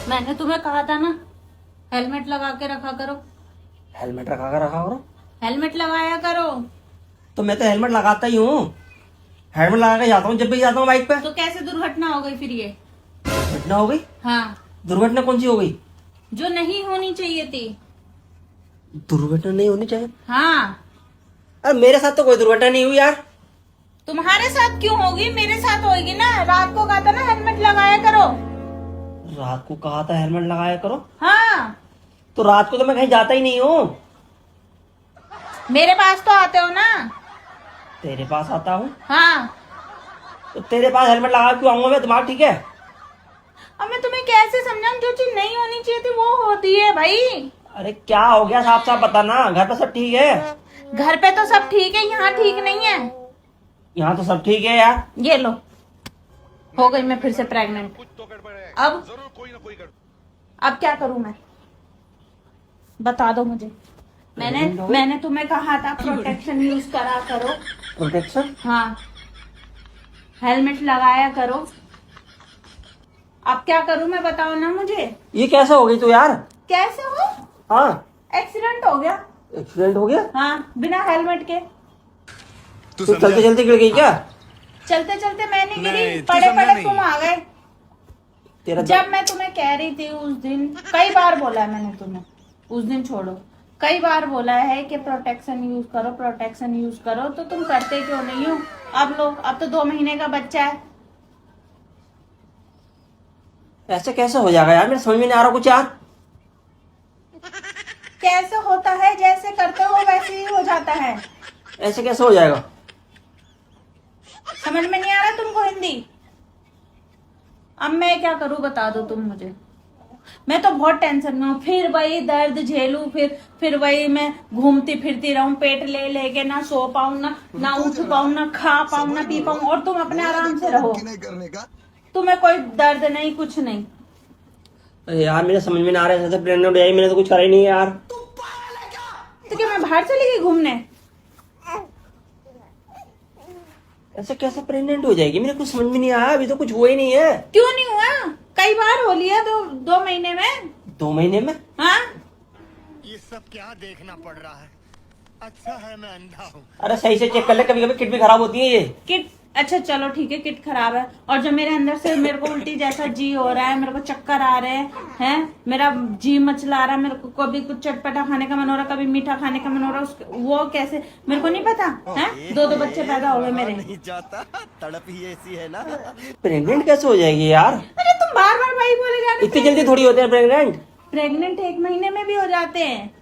मैंने तुम्हें कहा था ना, हेलमेट लगा के रखा करो। हेलमेट रखा कर रखा करो। हेलमेट लगाया करो। तो मैं तो हेलमेट लगाता ही हूँ। हेलमेट लगा के जाता हूँ जब भी जाता हूँ बाइक पे। तो कैसे दुर्घटना हो गई फिर ये? दुर्घटना हो गई? हाँ, दुर्घटना कौन सी हो गई? जो नहीं होनी चाहिए थी। दुर्घटना नहीं होनी चाहिए? हाँ, अरे मेरे साथ तो कोई दुर्घटना नहीं हुई यार। तुम्हारे साथ क्यों होगी? मेरे साथ होगी ना। रात को कहा था ना हेलमेट लगाया करो। रात को कहा था हेलमेट लगाया करो। हाँ, तो रात को तो मैं कहीं जाता ही नहीं हूँ। मेरे पास तो आते हो ना। तेरे पास आता हूँ? हाँ, तो तेरे पास हेलमेट लगा क्यों आऊंगा मैं? दिमाग ठीक है? अब मैं तुम्हें कैसे समझाऊं? जो चीज नहीं होनी चाहिए थी वो होती है भाई। अरे क्या हो गया? साफ साफ बता ना। घर पे सब ठीक है? घर पे तो सब ठीक है, यहाँ ठीक नहीं है। यहाँ तो सब ठीक है यार। ये लो, हो गई मैं फिर से प्रेग्नेंट। अब अब क्या करूं मैं? बता दो मुझे। मैंने तुम्हें कहा था प्रोटेक्शन यूज करा करो। प्रोटेक्शन? हाँ, हेलमेट लगाया करो। अब क्या करूं मैं? बताओ ना मुझे। ये कैसे हो गई तू यार? कैसे हो? हाँ, एक्सीडेंट हो गया। एक्सीडेंट हो गया? हाँ, बिना हेलमेट के। तू चलते चलते गिर गई क्या? चलते चलते मैं नहीं गिरी, नहीं, तू पड़े समझा पड़े नहीं। तुम आ गए। तेरा जब मैं तुम्हें कह रही थी उस दिन, कई बार बोला है मैंने तुम्हें, उस दिन छोड़ो, कई बार बोला है कि प्रोटेक्शन यूज करो, प्रोटेक्शन यूज करो, तो तुम करते क्यों नहीं हो? अब लो, अब तो 2 महीने का बच्चा है। ऐसे कैसे हो जाएगा यार? मेरे समझ में नहीं आ रहा कुछ यार। कैसे होता है? जैसे करते हो वैसे ही हो जाता है। ऐसे कैसे हो जाएगा? समझ में नहीं आ रहा तुमको हिंदी? अब मैं क्या करूं बता दो तुम मुझे। मैं तो बहुत टेंशन में हूँ। फिर वही दर्द झेलू, फिर वही मैं घूमती फिरती रहूं पेट ले लेके, ना सो पाऊं, ना उठ पाऊं, ना खा पाऊं, ना पी पाऊं, और तुम अपने आराम से रहो। तुम्हें कोई दर्द नहीं, कुछ नहीं। अरे यार मेरे समझ में नहीं आ रहा है। ऐसे प्रेग्नेंट हो जाएगी, मैंने तो कुछ करा ही नहीं है यार। तो क्या मैं बाहर चली गई घूमने? ऐसे कैसे प्रेग्नेंट हो जाएगी? मेरे कुछ समझ में नहीं आया। अभी तो कुछ हुआ ही नहीं है। क्यों नहीं हुआ? कई बार हो लिया, 2 महीने में। 2 महीने में? हाँ, ये सब क्या देखना पड़ रहा है? अच्छा है मैं अंधा हूँ। अरे सही से चेक कर ले, कभी कभी किट भी खराब होती है ये। किट? अच्छा चलो ठीक है, किट खराब है। और जो मेरे अंदर से मेरे को उल्टी जैसा जी हो रहा है, मेरे को चक्कर आ रहे हैं, मेरा जी मचला रहा है, मेरे को कभी कुछ चटपटा खाने का मन हो रहा है, कभी मीठा खाने का मन हो रहा है, वो कैसे मेरे को नहीं पता है। 2 बच्चे पैदा हो गए मेरे। नहीं जाता, तड़प ही ऐसी है ना। प्रेग्नेंट कैसे हो जाएगी यार? अरे तुम बार बार वही बोले जा रहे। इतनी जल्दी थोड़ी होते हैं प्रेग्नेंट। प्रेग्नेंट 1 महीने में भी हो जाते हैं।